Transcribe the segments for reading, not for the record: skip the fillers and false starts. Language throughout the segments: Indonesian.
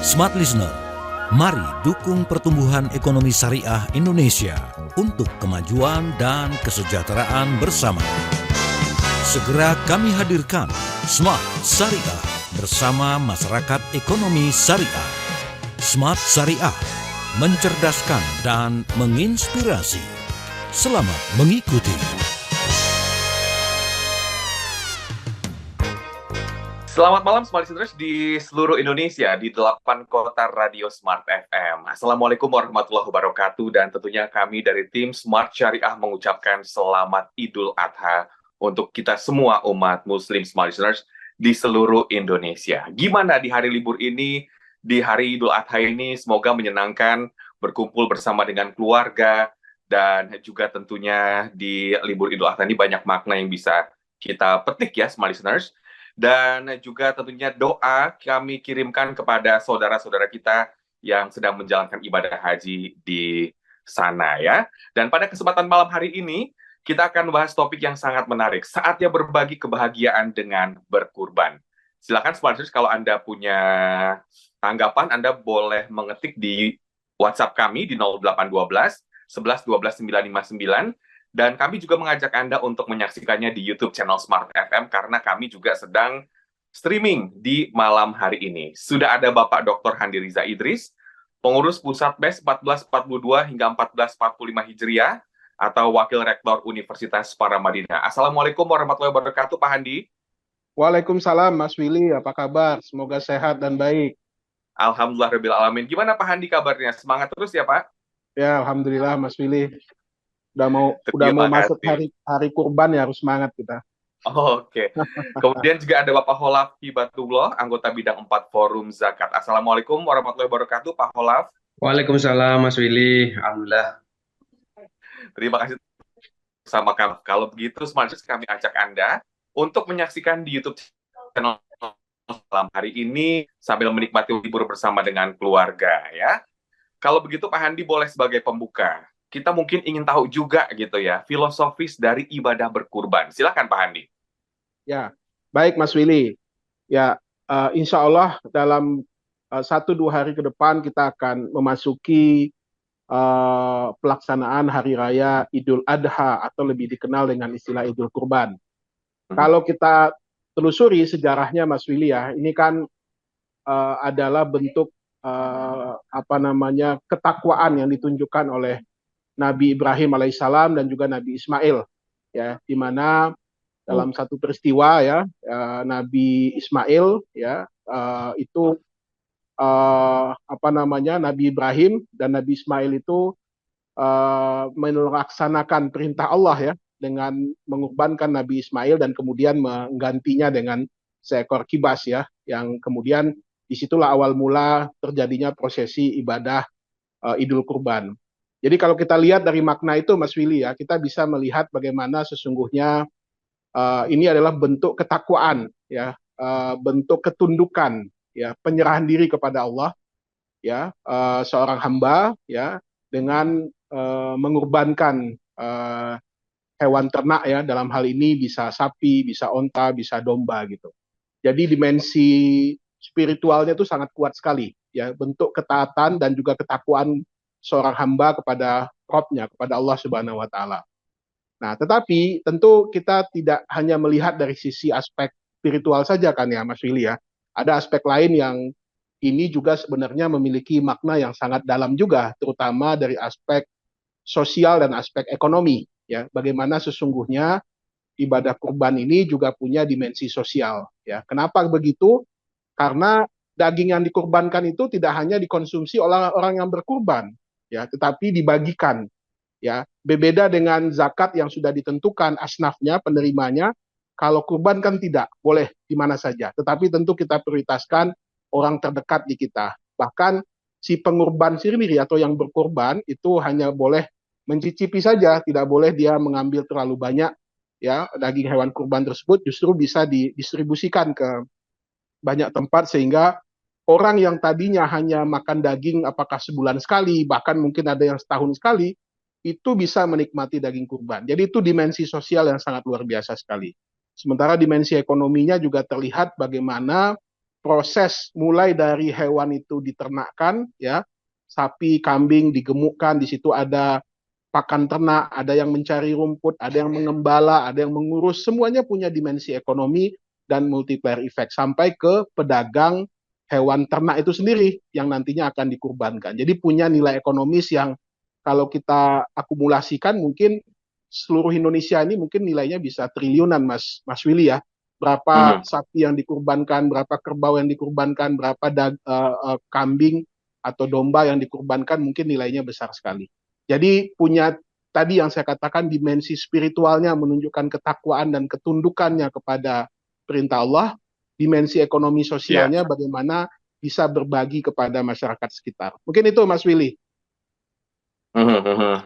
Smart Listener, mari dukung pertumbuhan ekonomi syariah Indonesia untuk kemajuan dan kesejahteraan bersama. Segera kami hadirkan Smart Syariah bersama Masyarakat Ekonomi Syariah. Smart Syariah, mencerdaskan dan menginspirasi. Selamat mengikuti. Selamat malam Smart Listeners di seluruh Indonesia di 8 kota radio Smart FM. Assalamualaikum warahmatullahi wabarakatuh, dan tentunya kami dari tim Smart Syariah mengucapkan selamat Idul Adha untuk kita semua umat Muslim Smart Listeners di seluruh Indonesia. Gimana di hari libur ini, di hari Idul Adha ini, semoga menyenangkan, berkumpul bersama dengan keluarga, dan juga tentunya di libur Idul Adha ini banyak makna yang bisa kita petik ya Smart Listeners. Dan juga tentunya doa kami kirimkan kepada saudara-saudara kita yang sedang menjalankan ibadah haji di sana ya. Dan pada kesempatan malam hari ini, kita akan bahas topik yang sangat menarik. Saatnya berbagi kebahagiaan dengan berkurban. Silakan sponsors, kalau Anda punya tanggapan, Anda boleh mengetik di WhatsApp kami di 0812 11 12 959. Dan kami juga mengajak Anda untuk menyaksikannya di YouTube channel Smart FM karena kami juga sedang streaming di malam hari ini. Sudah ada Bapak Dr. Handi Riza Idris, pengurus Pusat BES 1442 hingga 1445 Hijriah atau Wakil Rektor Universitas Paramadina. Assalamualaikum warahmatullahi wabarakatuh, Pak Handi. Waalaikumsalam, Mas Willy. Apa kabar? Semoga sehat dan baik. Alhamdulillahirrahmanirrahim. Gimana Pak Handi kabarnya? Semangat terus ya, Pak? Ya, alhamdulillah, Mas Willy. Udah mau masuk hari kurban ya, harus semangat kita. Oke. Kemudian juga ada Bapak Holaf Hibatullah, anggota bidang 4 Forum Zakat. Assalamualaikum warahmatullahi wabarakatuh, Pak Holaf. Waalaikumsalam, Mas Willy. Alhamdulillah. Terima kasih sama kami. Kalau begitu, Smart Listeners, kami ajak Anda untuk menyaksikan di YouTube channel malam hari ini sambil menikmati libur bersama dengan keluarga ya. Kalau begitu, Pak Handi boleh sebagai pembuka. Kita mungkin ingin tahu juga gitu ya, filosofis dari ibadah berkurban. Silakan Pak Handi. Ya, baik Mas Willy. Ya, insya Allah dalam 1-2 hari ke depan kita akan memasuki pelaksanaan Hari Raya Idul Adha atau lebih dikenal dengan istilah Idul Kurban. Kalau kita telusuri sejarahnya Mas Willy ya, ini kan adalah bentuk ketakwaan yang ditunjukkan oleh Nabi Ibrahim alaihissalam dan juga Nabi Ismail ya, di mana dalam satu peristiwa ya, Nabi Ismail ya itu Nabi Ibrahim dan Nabi Ismail itu melaksanakan perintah Allah ya dengan mengorbankan Nabi Ismail dan kemudian menggantinya dengan seekor kibas ya, yang kemudian disitulah awal mula terjadinya prosesi ibadah Idul Kurban. Jadi kalau kita lihat dari makna itu Mas Willy ya, kita bisa melihat bagaimana sesungguhnya ini adalah bentuk ketakwaan ya, bentuk ketundukan ya, penyerahan diri kepada Allah ya, seorang hamba ya, dengan mengorbankan hewan ternak ya, dalam hal ini bisa sapi, bisa onta, bisa domba gitu. Jadi dimensi spiritualnya itu sangat kuat sekali ya, bentuk ketaatan dan juga ketakwaan seorang hamba kepada Rabb-nya, kepada Allah Subhanahu wa taala. Nah, tetapi tentu kita tidak hanya melihat dari sisi aspek spiritual saja kan ya Mas Willy ya. Ada aspek lain yang ini juga sebenarnya memiliki makna yang sangat dalam juga, terutama dari aspek sosial dan aspek ekonomi ya. Bagaimana sesungguhnya ibadah kurban ini juga punya dimensi sosial ya. Kenapa begitu? Karena daging yang dikurbankan itu tidak hanya dikonsumsi oleh orang yang berkurban ya, tetapi dibagikan ya. Berbeda dengan zakat yang sudah ditentukan asnafnya, penerimanya. Kalau kurban kan tidak, boleh di mana saja, tetapi tentu kita prioritaskan orang terdekat di kita. Bahkan si pengurban sendiri atau yang berkurban itu hanya boleh mencicipi saja, tidak boleh dia mengambil terlalu banyak ya daging hewan kurban tersebut, justru bisa didistribusikan ke banyak tempat sehingga orang yang tadinya hanya makan daging apakah sebulan sekali, bahkan mungkin ada yang setahun sekali, itu bisa menikmati daging kurban. Jadi itu dimensi sosial yang sangat luar biasa sekali. Sementara dimensi ekonominya juga terlihat bagaimana proses mulai dari hewan itu diternakkan, ya, sapi, kambing digemukkan, di situ ada pakan ternak, ada yang mencari rumput, ada yang mengembala, ada yang mengurus, semuanya punya dimensi ekonomi dan multiplier effect sampai ke pedagang hewan ternak itu sendiri yang nantinya akan dikurbankan. Jadi punya nilai ekonomis yang kalau kita akumulasikan mungkin seluruh Indonesia ini mungkin nilainya bisa triliunan, Mas Willy ya. Berapa sapi yang dikurbankan, berapa kerbau yang dikurbankan, berapa kambing atau domba yang dikurbankan, mungkin nilainya besar sekali. Jadi punya tadi yang saya katakan dimensi spiritualnya menunjukkan ketakwaan dan ketundukannya kepada perintah Allah, dimensi ekonomi sosialnya bagaimana bisa berbagi kepada masyarakat sekitar. Mungkin itu Mas Willy.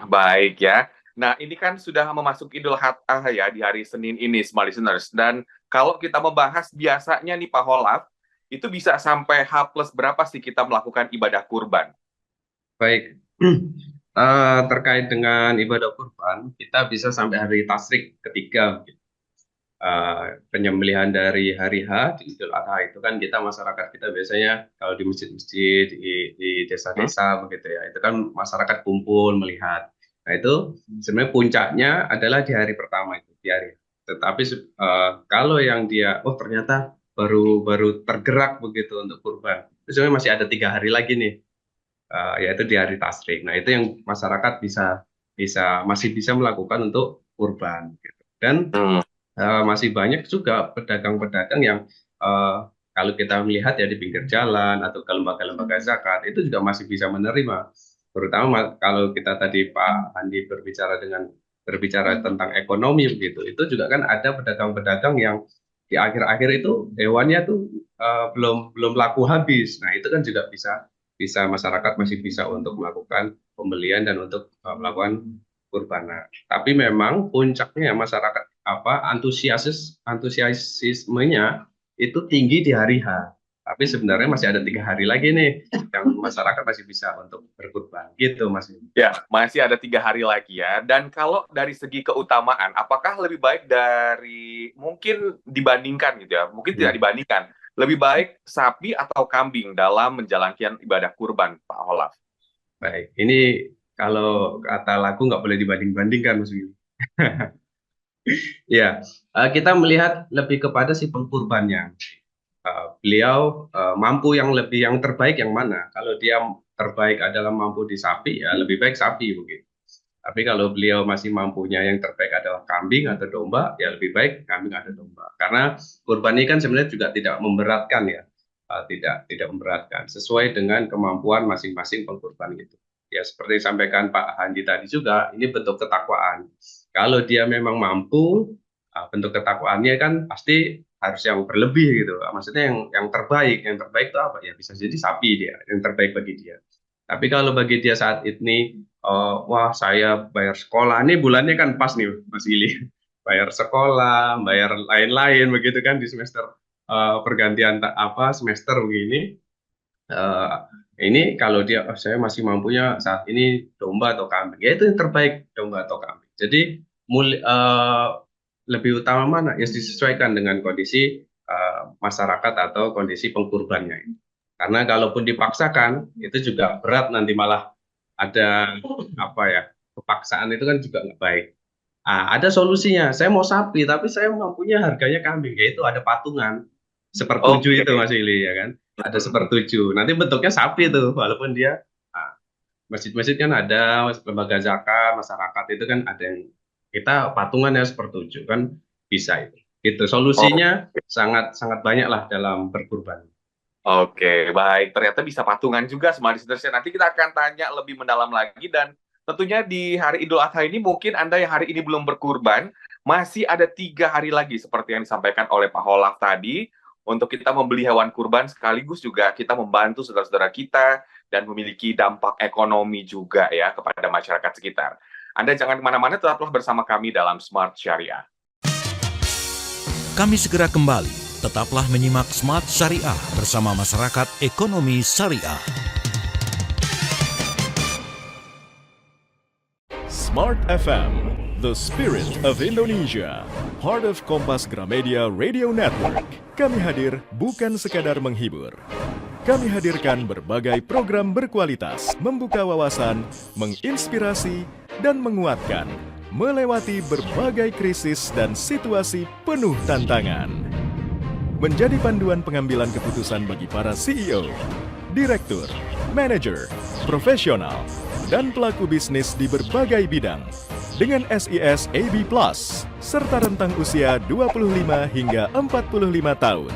Baik ya. Nah, ini kan sudah memasuki Idul Adha ya di hari Senin ini, smart listeners. Dan kalau kita membahas biasanya nih Pak Holaf, itu bisa sampai H+ berapa sih kita melakukan ibadah kurban? Baik. Terkait dengan ibadah kurban, kita bisa sampai hari tasyrik ketiga. Penyembelihan dari hari H di Idul Adha itu kan kita masyarakat kita biasanya kalau di masjid-masjid di desa-desa begitu ya, itu kan masyarakat kumpul melihat. Nah itu sebenarnya puncaknya adalah di hari pertama itu di hari. Tetapi kalau yang dia ternyata baru tergerak begitu untuk kurban, itu sebenarnya masih ada 3 hari lagi nih, yaitu di hari tasyrik. Nah itu yang masyarakat masih bisa melakukan untuk kurban gitu. Dan masih banyak juga pedagang-pedagang yang kalau kita melihat ya di pinggir jalan atau ke lembaga-lembaga zakat itu juga masih bisa menerima, terutama kalau kita tadi Pak Andi berbicara tentang ekonomi begitu, itu juga kan ada pedagang-pedagang yang di akhir-akhir itu hewannya tuh belum laku habis. Nah itu kan juga bisa masyarakat masih bisa untuk melakukan pembelian dan untuk melakukan kurban. Tapi memang puncaknya masyarakat antusiasismenya itu tinggi di hari H. Tapi sebenarnya masih ada 3 hari lagi nih yang masyarakat masih bisa untuk berkurban. Gitu Mas. Ya, masih ada 3 hari lagi ya. Dan kalau dari segi keutamaan, apakah lebih baik mungkin dibandingkan gitu ya? Mungkin tidak dibandingkan. Lebih baik sapi atau kambing dalam menjalankan ibadah kurban, Pak Holaf? Baik, ini kalau kata lagu nggak boleh dibanding-bandingkan Mas Willy. Ya, kita melihat lebih kepada si pengkurbannya. Beliau mampu yang terbaik yang mana? Kalau dia terbaik adalah mampu di sapi, ya lebih baik sapi begitu. Tapi kalau beliau masih mampunya yang terbaik adalah kambing atau domba, ya lebih baik kambing atau domba. Karena kurban ini kan sebenarnya juga tidak memberatkan ya, tidak memberatkan. Sesuai dengan kemampuan masing-masing pengkurban itu. Ya seperti disampaikan Pak Handi tadi juga, ini bentuk ketakwaan. Kalau dia memang mampu, bentuk ketakwaannya kan pasti harus yang berlebih gitu. Maksudnya yang terbaik itu apa ya? Bisa jadi sapi dia, yang terbaik bagi dia. Tapi kalau bagi dia saat ini, wah saya bayar sekolah, ini bulannya kan pas nih Mas Ili, bayar sekolah, bayar lain-lain begitu kan di semester pergantian semester begini. Ini kalau dia saya masih mampunya saat ini domba atau kambing, ya itu yang terbaik domba atau kambing. Jadi lebih utama mana? Ya disesuaikan dengan kondisi masyarakat atau kondisi pengkurbannya. Karena kalaupun dipaksakan itu juga berat, nanti malah ada kepaksaan itu kan juga nggak baik. Ada solusinya. Saya mau sapi tapi saya mampunya harganya kambing, yaitu ada patungan sepertujuh itu Mas Ili ya kan. Ada sepertujuh. Nanti bentuknya sapi itu, walaupun dia masjid-masjid kan ada lembaga zakat, masyarakat itu kan ada yang kita patungan ya sepertujuh kan bisa itu. Gitu. Solusinya sangat banyak lah dalam berkurban. Oke, baik. Ternyata bisa patungan juga sama listenersnya. Nanti kita akan tanya lebih mendalam lagi, dan tentunya di hari Idul Adha ini mungkin Anda yang hari ini belum berkurban, masih ada 3 hari lagi seperti yang disampaikan oleh Pak Holaf tadi, untuk kita membeli hewan kurban sekaligus juga kita membantu saudara-saudara kita dan memiliki dampak ekonomi juga ya kepada masyarakat sekitar. Anda jangan kemana-mana, tetaplah bersama kami dalam Smart Syariah. Kami segera kembali. Tetaplah menyimak Smart Syariah bersama Masyarakat Ekonomi Syariah. Smart FM The Spirit of Indonesia, part of Kompas Gramedia Radio Network. Kami hadir bukan sekadar menghibur. Kami hadirkan berbagai program berkualitas, membuka wawasan, menginspirasi, dan menguatkan, melewati berbagai krisis dan situasi penuh tantangan. Menjadi panduan pengambilan keputusan bagi para CEO, direktur, manajer, profesional, dan pelaku bisnis di berbagai bidang dengan SIS AB+, serta rentang usia 25 hingga 45 tahun.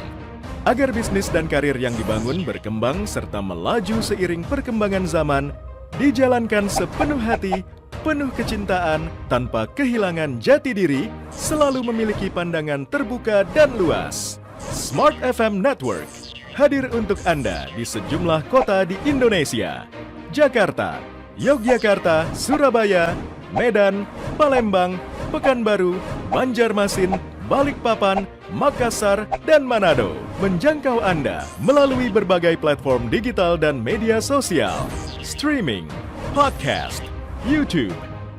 Agar bisnis dan karir yang dibangun berkembang serta melaju seiring perkembangan zaman, dijalankan sepenuh hati, penuh kecintaan, tanpa kehilangan jati diri, selalu memiliki pandangan terbuka dan luas. Smart FM Network hadir untuk Anda di sejumlah kota di Indonesia. Jakarta, Yogyakarta, Surabaya, Medan, Palembang, Pekanbaru, Banjarmasin, Balikpapan, Makassar, dan Manado. Menjangkau Anda melalui berbagai platform digital dan media sosial, streaming, podcast, YouTube,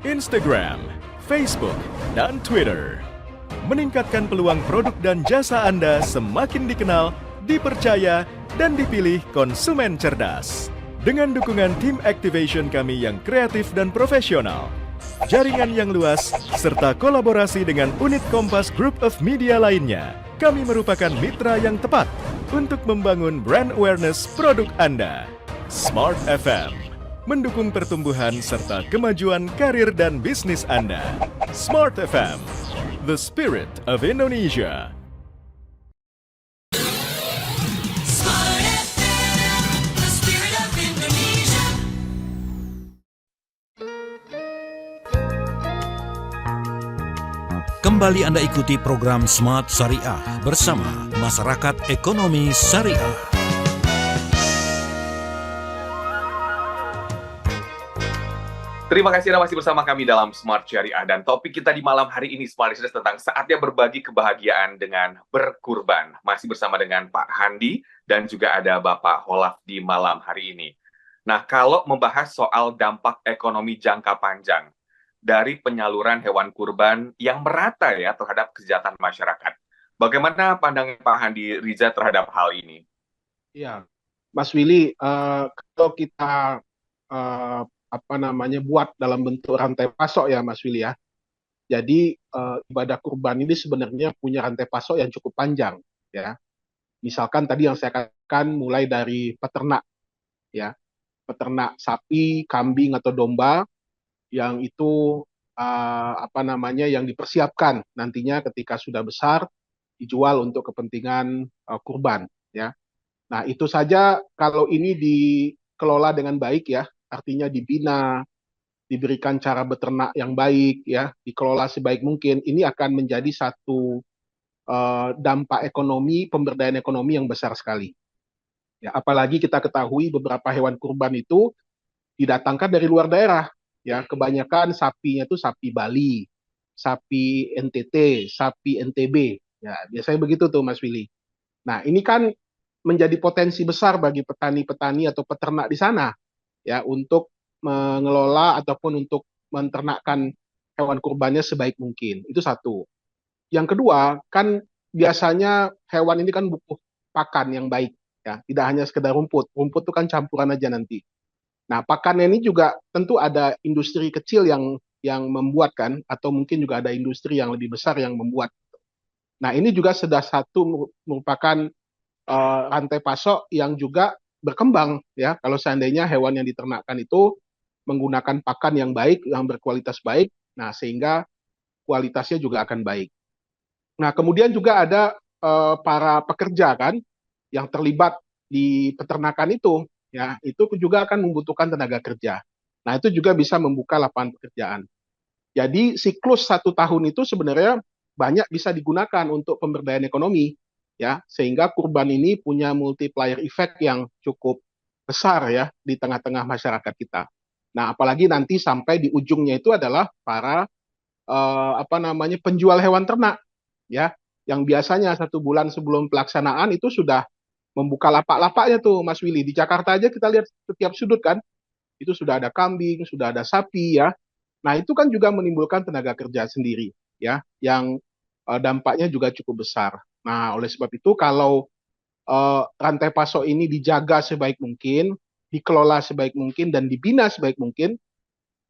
Instagram, Facebook, dan Twitter. Meningkatkan peluang produk dan jasa Anda semakin dikenal, dipercaya, dan dipilih konsumen cerdas. Dengan dukungan tim activation kami yang kreatif dan profesional, jaringan yang luas, serta kolaborasi dengan unit Kompas Group of Media lainnya, kami merupakan mitra yang tepat untuk membangun brand awareness produk Anda. Smart FM mendukung pertumbuhan serta kemajuan karir dan bisnis Anda. Smart FM, the spirit of Indonesia. Smart FM, the spirit of Indonesia. Kembali Anda ikuti program Smart Syariah bersama Masyarakat Ekonomi Syariah. Terima kasih Anda masih bersama kami dalam Smart Syariah, dan topik kita di malam hari ini Smart Listeners tentang saatnya berbagi kebahagiaan dengan berkurban. Masih bersama dengan Pak Handi dan juga ada Bapak Holaf di malam hari ini. Nah, kalau membahas soal dampak ekonomi jangka panjang dari penyaluran hewan kurban yang merata ya terhadap kesejahteraan masyarakat, bagaimana pandangan Pak Handi Riza terhadap hal ini? Ya, Mas Willy, kalau kita buat dalam bentuk rantai pasok ya Mas Willy ya. Jadi ibadah kurban ini sebenarnya punya rantai pasok yang cukup panjang ya. Misalkan tadi yang saya katakan mulai dari peternak ya. Peternak sapi, kambing atau domba yang itu yang dipersiapkan nantinya ketika sudah besar dijual untuk kepentingan kurban ya. Nah, itu saja kalau ini dikelola dengan baik ya, artinya dibina, diberikan cara beternak yang baik ya, dikelola sebaik mungkin, ini akan menjadi satu dampak ekonomi, pemberdayaan ekonomi yang besar sekali. Ya, apalagi kita ketahui beberapa hewan kurban itu didatangkan dari luar daerah ya, kebanyakan sapinya itu sapi Bali, sapi NTT, sapi NTB. Ya, biasanya begitu tuh Mas Willy. Nah, ini kan menjadi potensi besar bagi petani-petani atau peternak di sana ya untuk mengelola ataupun untuk menternakkan hewan kurbannya sebaik mungkin. Itu satu. Yang kedua, kan biasanya hewan ini kan butuh pakan yang baik ya, tidak hanya sekedar rumput. Rumput itu kan campuran aja nanti. Nah, pakannya ini juga tentu ada industri kecil yang membuat kan, atau mungkin juga ada industri yang lebih besar yang membuat. Nah, ini juga sudah satu merupakan rantai pasok yang juga berkembang ya, kalau seandainya hewan yang diternakkan itu menggunakan pakan yang baik, yang berkualitas baik, nah sehingga kualitasnya juga akan baik. Nah, kemudian juga ada para pekerja kan yang terlibat di peternakan itu ya, itu juga akan membutuhkan tenaga kerja. Nah, itu juga bisa membuka lapangan pekerjaan. Jadi siklus 1 tahun itu sebenarnya banyak bisa digunakan untuk pemberdayaan ekonomi ya, sehingga kurban ini punya multiplier effect yang cukup besar ya di tengah-tengah masyarakat kita. Nah, apalagi nanti sampai di ujungnya itu adalah para penjual hewan ternak ya, yang biasanya 1 bulan sebelum pelaksanaan itu sudah membuka lapak-lapaknya tuh Mas Willy. Di Jakarta aja kita lihat setiap sudut kan, itu sudah ada kambing, sudah ada sapi ya, Nah, itu kan juga menimbulkan tenaga kerja sendiri, ya, yang dampaknya juga cukup besar. Nah, oleh sebab itu, kalau rantai pasok ini dijaga sebaik mungkin, dikelola sebaik mungkin, dan dibina sebaik mungkin,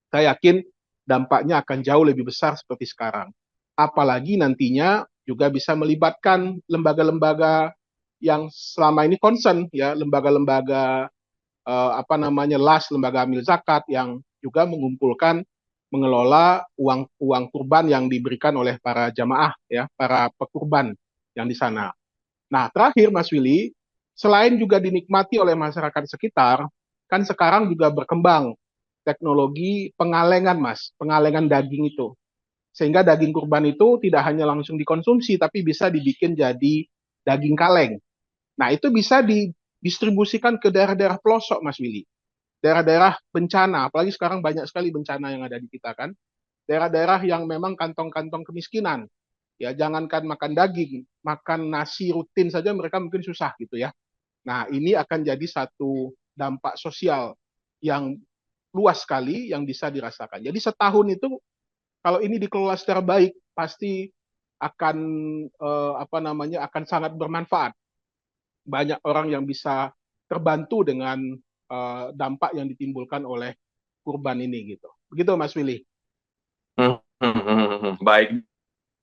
saya yakin dampaknya akan jauh lebih besar seperti sekarang. Apalagi nantinya juga bisa melibatkan lembaga-lembaga yang selama ini concern, ya, lembaga-lembaga apa namanya, lembaga amil zakat yang juga mengumpulkan, mengelola uang kurban yang diberikan oleh para jamaah, ya, para pekurban yang di sana. Nah, terakhir Mas Willy, selain juga dinikmati oleh masyarakat sekitar, kan sekarang juga berkembang teknologi pengalengan, Mas, pengalengan daging itu. Sehingga daging kurban itu tidak hanya langsung dikonsumsi, tapi bisa dibikin jadi daging kaleng. Nah, itu bisa didistribusikan ke daerah-daerah pelosok, Mas Willy. Daerah-daerah bencana, apalagi sekarang banyak sekali bencana yang ada di kita kan. Daerah-daerah yang memang kantong-kantong kemiskinan. Ya, jangankan makan daging, makan nasi rutin saja mereka mungkin susah gitu ya. Nah, ini akan jadi satu dampak sosial yang luas sekali yang bisa dirasakan. Jadi setahun itu kalau ini dikelola secara baik pasti akan apa namanya, akan sangat bermanfaat. Banyak orang yang bisa terbantu dengan dampak yang ditimbulkan oleh kurban ini gitu. Begitu Mas Willy. Baik,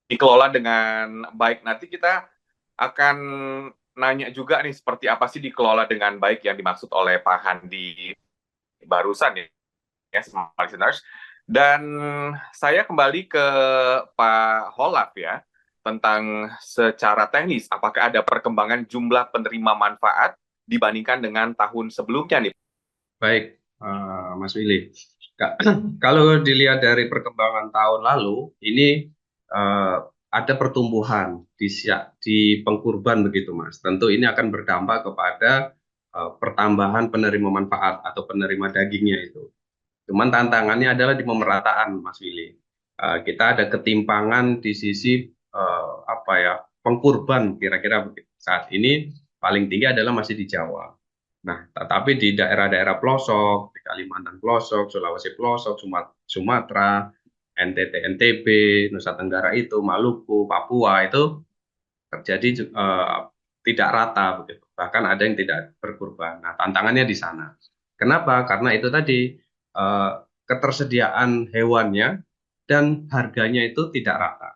dikelola dengan baik. Nanti kita akan nanya juga nih seperti apa sih dikelola dengan baik yang dimaksud oleh Pak Handi barusan ya, smart listeners. Dan saya kembali ke Pak Holaf ya, tentang secara teknis, apakah ada perkembangan jumlah penerima manfaat dibandingkan dengan tahun sebelumnya nih? Baik, Mas Willy. Kalau dilihat dari perkembangan tahun lalu, ini ada pertumbuhan di pengkurban begitu, Mas. Tentu ini akan berdampak kepada pertambahan penerima manfaat atau penerima dagingnya itu. Cuman tantangannya adalah di pemerataan, Mas Willy. Kita ada ketimpangan di sisi apa ya, pengkurban kira-kira begitu. Saat ini paling tinggi adalah masih di Jawa. Nah, tetapi di daerah-daerah pelosok, di Kalimantan pelosok, Sulawesi pelosok, Sumatera, NTT, NTB, Nusa Tenggara itu, Maluku, Papua itu terjadi tidak rata begitu. Bahkan ada yang tidak berkurban. Nah, tantangannya di sana. Kenapa? Karena itu tadi ketersediaan hewannya dan harganya itu tidak rata.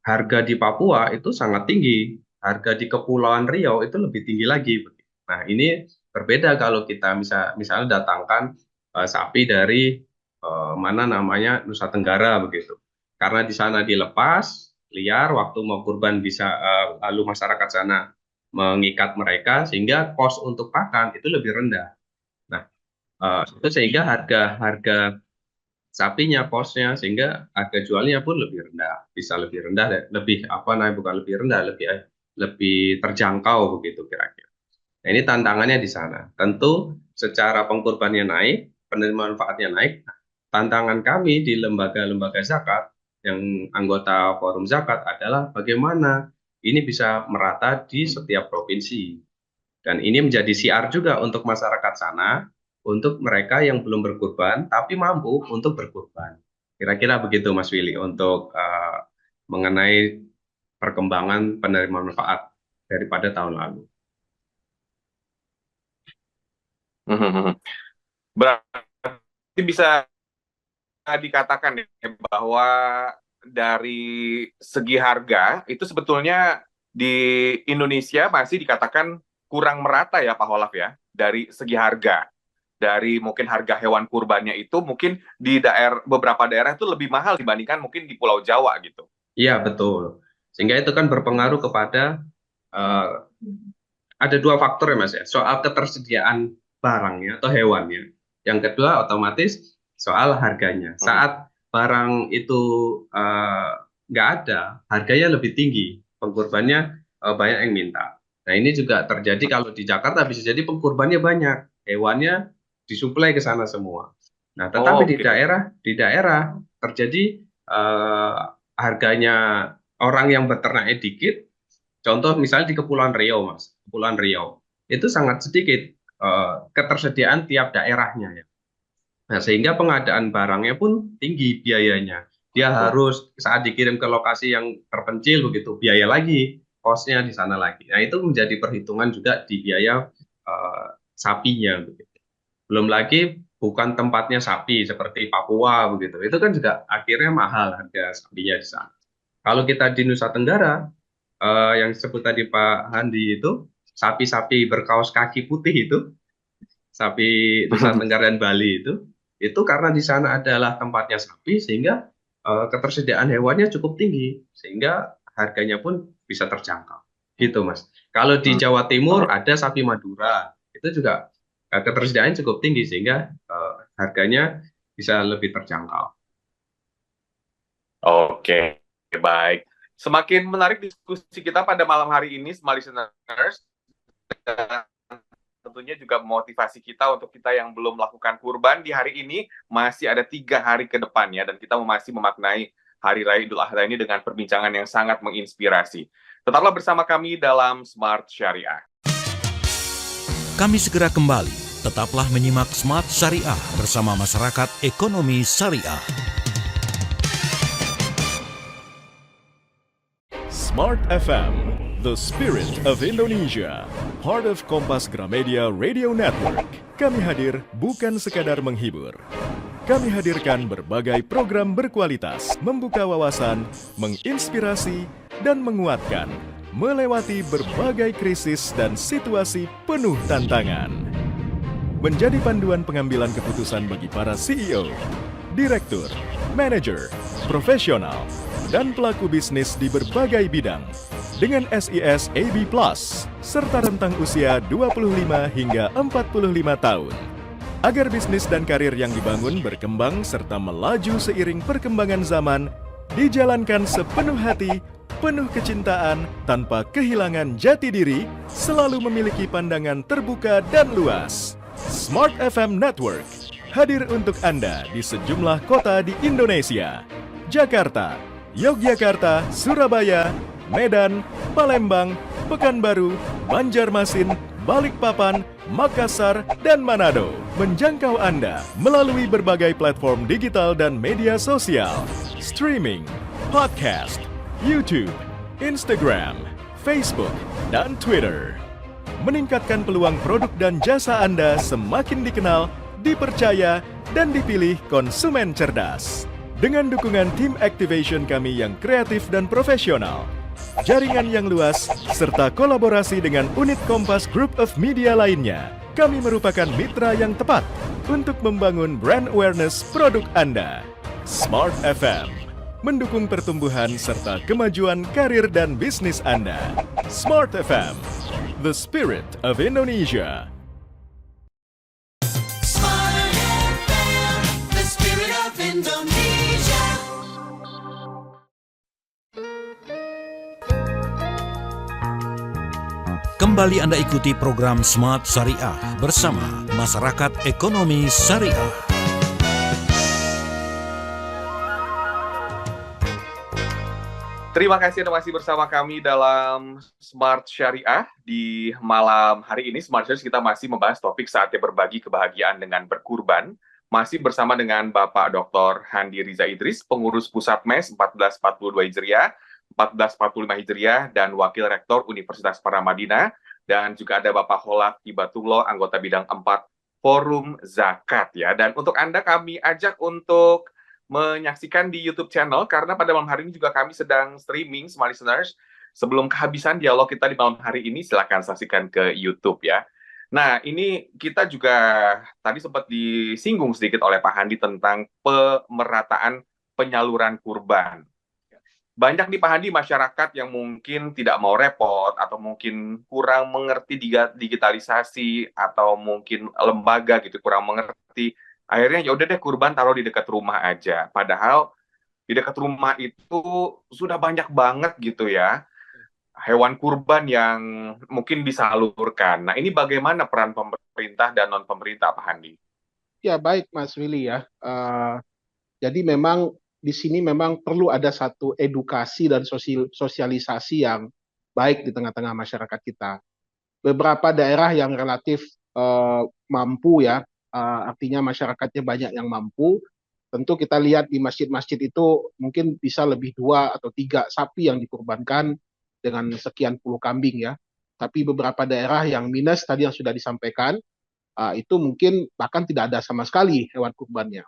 Harga di Papua itu sangat tinggi, harga di Kepulauan Riau itu lebih tinggi lagi. Nah, ini berbeda kalau kita misalnya datangkan sapi dari mana namanya Nusa Tenggara begitu. Karena di sana dilepas liar, waktu mau kurban bisa lalu masyarakat sana mengikat mereka sehingga kos untuk pakan itu lebih rendah. Nah, itu sehingga harga sapinya, kosnya, sehingga harga jualnya pun lebih rendah, bisa lebih rendah, lebih apa namanya, bukan lebih rendah, lebih terjangkau begitu kira-kira. Nah, ini tantangannya di sana. Tentu secara pengkurbannya naik, penerimaan manfaatnya naik. Tantangan kami di lembaga-lembaga zakat yang anggota forum zakat adalah bagaimana ini bisa merata di setiap provinsi. Dan ini menjadi siar juga untuk masyarakat sana, untuk mereka yang belum berkurban tapi mampu untuk berkurban. Kira-kira begitu Mas Willy untuk mengenai perkembangan penerimaan manfaat daripada tahun lalu. Berarti bisa dikatakan ya, bahwa dari segi harga itu sebetulnya di Indonesia masih dikatakan kurang merata ya Pak Holaf ya, dari segi harga. Dari mungkin harga hewan kurbannya itu mungkin di beberapa daerah itu lebih mahal dibandingkan mungkin di Pulau Jawa gitu. Iya, betul. Sehingga itu kan berpengaruh kepada ada dua faktor ya Mas ya, soal ketersediaan barangnya atau hewannya. Yang kedua otomatis soal harganya. Saat barang itu nggak ada, harganya lebih tinggi, pengkurbannya banyak yang minta. Nah, ini juga terjadi kalau di Jakarta, bisa jadi pengkurbannya banyak, hewannya disuplai ke sana semua. Nah, tetapi di daerah terjadi harganya orang yang beternaknya dikit. Contoh misalnya di Kepulauan Riau, Mas, Kepulauan Riau itu sangat sedikit ketersediaan tiap daerahnya ya. Nah, sehingga pengadaan barangnya pun tinggi biayanya. Dia harus saat dikirim ke lokasi yang terpencil begitu, biaya lagi, kosnya di sana lagi. Nah, itu menjadi perhitungan juga di biaya sapinya begitu. Belum lagi bukan tempatnya sapi seperti Papua begitu. Itu kan juga akhirnya mahal harga sapinya di sana. Kalau kita di Nusa Tenggara, yang disebut tadi Pak Handi itu, sapi-sapi berkaos kaki putih itu, sapi Nusa Tenggara dan Bali itu karena di sana adalah tempatnya sapi sehingga ketersediaan hewannya cukup tinggi sehingga harganya pun bisa terjangkau gitu Mas. Kalau di Jawa Timur ada sapi Madura itu juga ketersediaan cukup tinggi sehingga harganya bisa lebih terjangkau. Oke, baik. Semakin menarik diskusi kita pada malam hari ini, smart listeners. Dan tentunya juga memotivasi kita untuk kita yang belum melakukan kurban di hari ini, masih ada 3 hari ke depannya, dan kita masih memaknai Hari Raya Idul Adha ini dengan perbincangan yang sangat menginspirasi. Tetaplah bersama kami dalam Smart Syariah. Kami segera kembali. Tetaplah menyimak Smart Syariah bersama Masyarakat Ekonomi Syariah. Smart FM, the spirit of Indonesia. Part of Kompas Gramedia Radio Network. Kami hadir bukan sekadar menghibur. Kami hadirkan berbagai program berkualitas, membuka wawasan, menginspirasi, dan menguatkan, melewati berbagai krisis dan situasi penuh tantangan. Menjadi panduan pengambilan keputusan bagi para CEO, direktur, manajer, profesional, dan pelaku bisnis di berbagai bidang dengan SIS AB Plus serta rentang usia 25 hingga 45 tahun. Agar bisnis dan karir yang dibangun berkembang serta melaju seiring perkembangan zaman, dijalankan sepenuh hati, penuh kecintaan, tanpa kehilangan jati diri, selalu memiliki pandangan terbuka dan luas. Smart FM Network hadir untuk Anda di sejumlah kota di Indonesia. Jakarta, Yogyakarta, Surabaya, Medan, Palembang, Pekanbaru, Banjarmasin, Balikpapan, Makassar, dan Manado. Menjangkau Anda melalui berbagai platform digital dan media sosial, streaming, podcast, YouTube, Instagram, Facebook, dan Twitter. Meningkatkan peluang produk dan jasa Anda semakin dikenal, dipercaya, dan dipilih konsumen cerdas. Dengan dukungan tim activation kami yang kreatif dan profesional, jaringan yang luas, serta kolaborasi dengan unit Kompas Group of Media lainnya, kami merupakan mitra yang tepat untuk membangun brand awareness produk Anda. Smart FM, mendukung pertumbuhan serta kemajuan karir dan bisnis Anda. Smart FM, the spirit of Indonesia. Smart FM, the spirit of Indonesia. Kembali Anda ikuti program Smart Syariah bersama Masyarakat Ekonomi Syariah. Terima kasih Anda masih bersama kami dalam Smart Syariah. Di malam hari ini, Smart Syariah kita masih membahas topik saatnya berbagi kebahagiaan dengan berkurban. Masih bersama dengan Bapak Dr. Handi Riza Idris, pengurus Pusat MES 1442 Hijriah, 1445 Hijriah, dan Wakil Rektor Universitas Paramadina. Dan juga ada Bapak Holaf Hibatullah, anggota bidang 4 Forum Zakat. Ya. Dan untuk Anda kami ajak untuk menyaksikan di YouTube channel, karena pada malam hari ini juga kami sedang streaming, smart listeners. Sebelum kehabisan dialog kita di malam hari ini, silakan saksikan ke YouTube ya. Nah, ini kita juga tadi sempat disinggung sedikit oleh Pak Handi tentang pemerataan penyaluran kurban. Banyak nih Pak Handi masyarakat yang mungkin tidak mau repot atau mungkin kurang mengerti digitalisasi atau mungkin lembaga gitu kurang mengerti. Akhirnya ya udah deh kurban taruh di dekat rumah aja. Padahal di dekat rumah itu sudah banyak banget gitu ya hewan kurban yang mungkin disalurkan. Nah, ini bagaimana peran pemerintah dan non-pemerintah, Pak Handi? Ya, baik Mas Willy ya. Jadi memang di sini memang perlu ada satu edukasi dan sosialisasi yang baik di tengah-tengah masyarakat kita. Beberapa daerah yang relatif mampu ya, artinya masyarakatnya banyak yang mampu. Tentu kita lihat di masjid-masjid itu mungkin bisa lebih 2 atau 3 sapi yang dikurbankan dengan sekian puluh kambing ya. Tapi beberapa daerah yang minus tadi yang sudah disampaikan, itu mungkin bahkan tidak ada sama sekali hewan kurbannya.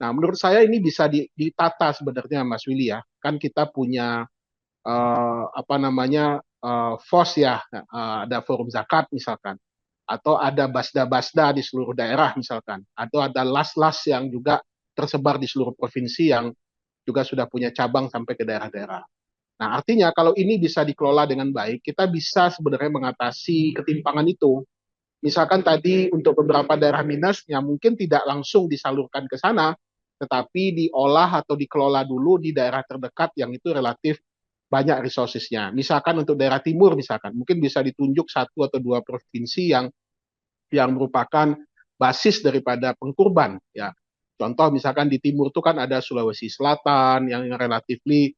Nah, menurut saya ini bisa ditata sebenarnya Mas Willy ya. Kan kita punya apa namanya FOS ya, ada forum zakat misalkan, atau ada basda-basda di seluruh daerah misalkan, atau ada las-las yang juga tersebar di seluruh provinsi yang juga sudah punya cabang sampai ke daerah-daerah. Nah, artinya kalau ini bisa dikelola dengan baik, kita bisa sebenarnya mengatasi ketimpangan itu. Misalkan tadi untuk beberapa daerah minus yang mungkin tidak langsung disalurkan ke sana, tetapi diolah atau dikelola dulu di daerah terdekat yang itu relatif banyak resources-nya. Misalkan untuk daerah timur misalkan, mungkin bisa ditunjuk 1 atau 2 provinsi yang merupakan basis daripada pengkurban ya. Contoh misalkan di timur itu kan ada Sulawesi Selatan yang relatifly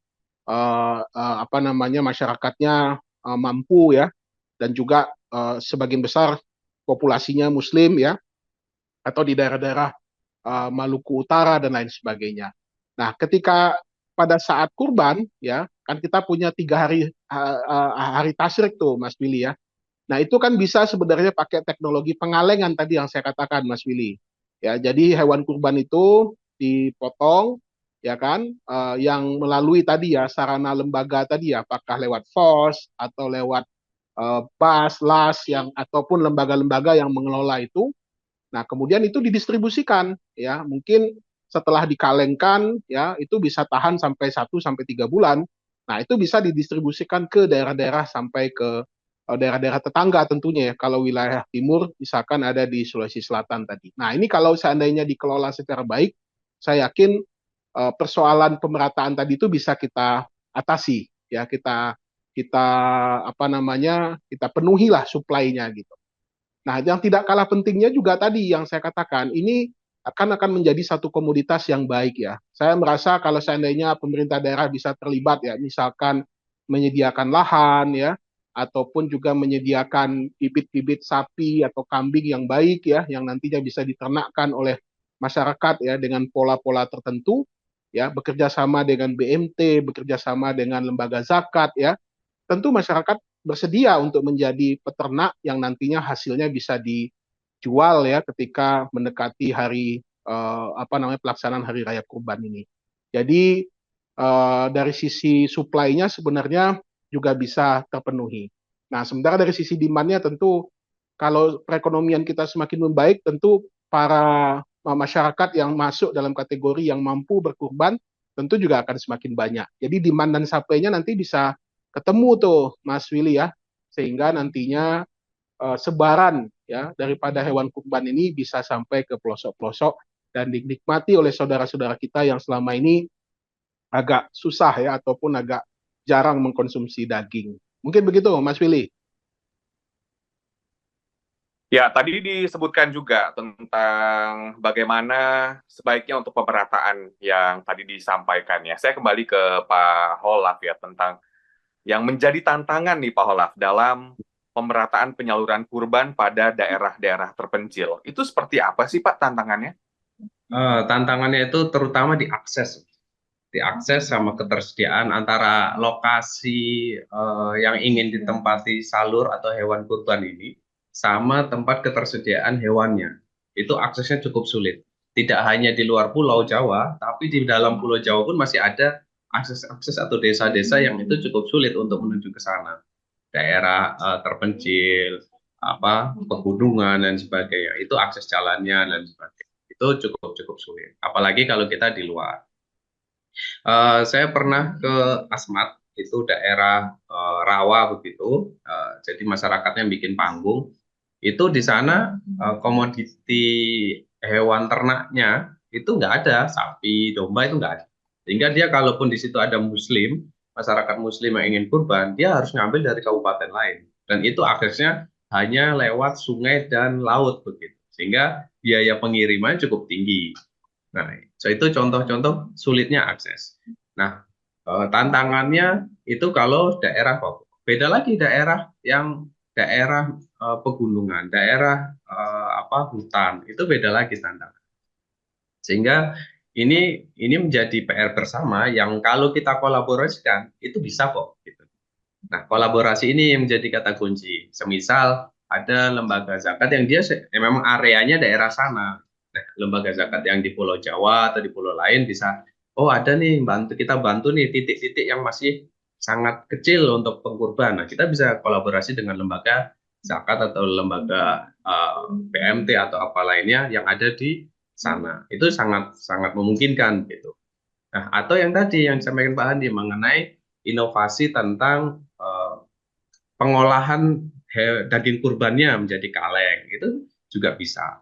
apa namanya masyarakatnya mampu ya, dan juga sebagian besar populasinya Muslim ya, atau di daerah-daerah Maluku Utara dan lain sebagainya. Nah, ketika pada saat kurban ya, kan kita punya 3 hari hari tasyrik tuh Mas Willy ya. Nah, itu kan bisa sebenarnya pakai teknologi pengalengan tadi yang saya katakan Mas Willy. Ya, jadi hewan kurban itu dipotong ya kan, yang melalui tadi ya sarana lembaga tadi ya, apakah lewat FOS atau lewat BAS, LAS yang ataupun lembaga-lembaga yang mengelola itu. Nah, kemudian itu didistribusikan ya, mungkin setelah dikalengkan ya, itu bisa tahan sampai 1 sampai 3 bulan. Nah, itu bisa didistribusikan ke daerah-daerah sampai ke daerah-daerah tetangga tentunya ya. Kalau wilayah timur misalkan ada di Sulawesi Selatan tadi. Nah, ini kalau seandainya dikelola secara baik, saya yakin persoalan pemerataan tadi itu bisa kita atasi ya, kita kita apa namanya kita penuhilah supply-nya gitu. Nah, yang tidak kalah pentingnya juga tadi yang saya katakan, ini akan menjadi satu komoditas yang baik ya. Saya merasa kalau seandainya pemerintah daerah bisa terlibat ya, misalkan menyediakan lahan ya, ataupun juga menyediakan bibit-bibit sapi atau kambing yang baik ya, yang nantinya bisa diternakkan oleh masyarakat ya dengan pola-pola tertentu ya, bekerja sama dengan BMT, bekerja sama dengan lembaga zakat ya, tentu masyarakat bersedia untuk menjadi peternak yang nantinya hasilnya bisa dijual ya ketika mendekati hari apa namanya pelaksanaan hari raya Kurban ini. Jadi dari sisi supply-nya sebenarnya juga bisa terpenuhi. Nah, sementara dari sisi demand-nya tentu kalau perekonomian kita semakin membaik, tentu para masyarakat yang masuk dalam kategori yang mampu berkurban tentu juga akan semakin banyak. Jadi demand dan supply-nya nanti bisa ketemu tuh Mas Willy ya, sehingga nantinya sebaran ya daripada hewan kurban ini bisa sampai ke pelosok-pelosok dan dinikmati oleh saudara-saudara kita yang selama ini agak susah ya ataupun agak jarang mengkonsumsi daging. Mungkin begitu Mas Willy. Ya, tadi disebutkan juga tentang bagaimana sebaiknya untuk pemerataan yang tadi disampaikan ya. Saya kembali ke Pak Holaf ya tentang yang menjadi tantangan nih Pak Holaf dalam pemerataan penyaluran kurban pada daerah-daerah terpencil. Itu seperti apa sih Pak tantangannya? Tantangannya itu terutama diakses sama ketersediaan antara lokasi yang ingin ditempati salur atau hewan kurban ini sama tempat ketersediaan hewannya. Itu aksesnya cukup sulit. Tidak hanya di luar Pulau Jawa, tapi di dalam Pulau Jawa pun masih ada akses-akses atau desa-desa yang itu cukup sulit untuk menuju ke sana. Daerah terpencil, pegunungan dan sebagainya. Itu akses jalannya dan sebagainya. Itu cukup sulit. Apalagi kalau kita di luar. Saya pernah ke Asmat, itu daerah rawa begitu. Jadi masyarakatnya bikin panggung. Itu di sana komoditi hewan ternaknya itu nggak ada, sapi, domba itu nggak ada. Sehingga dia kalaupun di situ ada Muslim, masyarakat Muslim yang ingin kurban, dia harus ngambil dari kabupaten lain. Dan itu aksesnya hanya lewat sungai dan laut begitu. Sehingga biaya pengiriman cukup tinggi. Nah, itu contoh-contoh sulitnya akses. Nah, tantangannya itu kalau daerah Papua. Beda lagi daerah yang daerah pegunungan, daerah hutan, itu beda lagi tantangan. Sehingga ini menjadi PR bersama yang kalau kita kolaborasikan itu bisa kok gitu. Nah, kolaborasi ini yang menjadi kata kunci. Semisal ada lembaga zakat yang dia memang areanya daerah sana. Nah, lembaga zakat yang di Pulau Jawa atau di pulau lain bisa, oh ada nih kita bantu nih titik-titik yang masih sangat kecil untuk pengkurban. Nah, kita bisa kolaborasi dengan lembaga zakat atau lembaga PMT atau apa lainnya yang ada di sana. Itu sangat sangat memungkinkan gitu. Nah, atau yang tadi yang disampaikan Pak Handi mengenai inovasi tentang pengolahan daging kurbannya menjadi kaleng, itu juga bisa.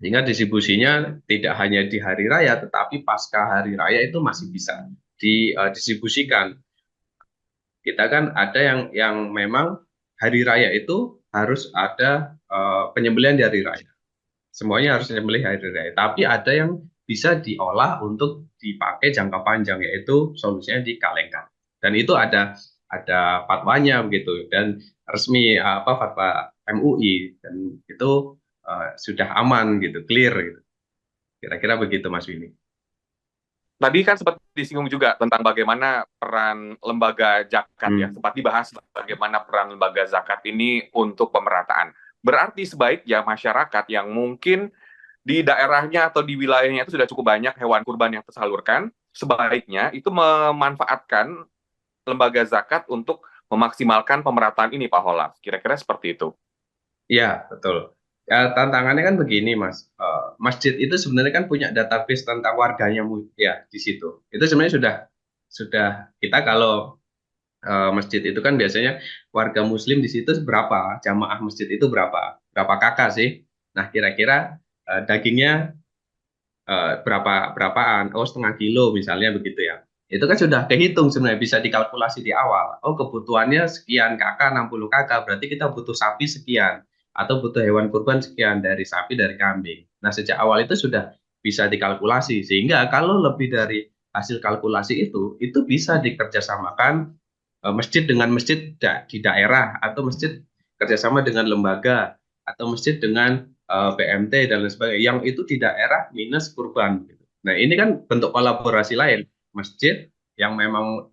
Sehingga distribusinya tidak hanya di hari raya, tetapi pasca hari raya itu masih bisa didistribusikan. Kita kan ada yang memang hari raya itu harus ada penyembelihan di hari raya. Semuanya harus disembelih hari raya. Tapi ada yang bisa diolah untuk dipakai jangka panjang, yaitu solusinya dikalengkan. Dan itu ada fatwanya begitu dan resmi fatwa MUI dan itu sudah aman gitu, clear gitu. Kira-kira begitu Mas Willy. Tadi kan sempat disinggung juga tentang bagaimana peran lembaga zakat ya, sempat dibahas bagaimana peran lembaga zakat ini untuk pemerataan. Berarti sebaiknya masyarakat yang mungkin di daerahnya atau di wilayahnya itu sudah cukup banyak hewan kurban yang tersalurkan, sebaiknya itu memanfaatkan lembaga zakat untuk memaksimalkan pemerataan ini, Pak Holaf. Kira-kira seperti itu. Iya, betul. Ya, tantangannya kan begini, Mas. Masjid itu sebenarnya kan punya database tentang warganya ya di situ. Itu sebenarnya sudah kita kalau masjid itu kan biasanya warga Muslim di situ berapa, jamaah masjid itu berapa kakak sih. Nah, kira-kira dagingnya berapaan? Oh, setengah kilo misalnya begitu ya. Itu kan sudah kehitung sebenarnya, bisa dikalkulasi di awal. Oh, kebutuhannya sekian kakak, 60 kakak, berarti kita butuh sapi sekian atau butuh hewan kurban sekian dari sapi, dari kambing. Nah, sejak awal itu sudah bisa dikalkulasi sehingga kalau lebih dari hasil kalkulasi itu bisa dikerjasamakan masjid dengan masjid di daerah atau masjid kerjasama dengan lembaga atau masjid dengan PMT dan lain sebagainya yang itu di daerah minus kurban. Nah, ini kan bentuk kolaborasi lain. Masjid yang memang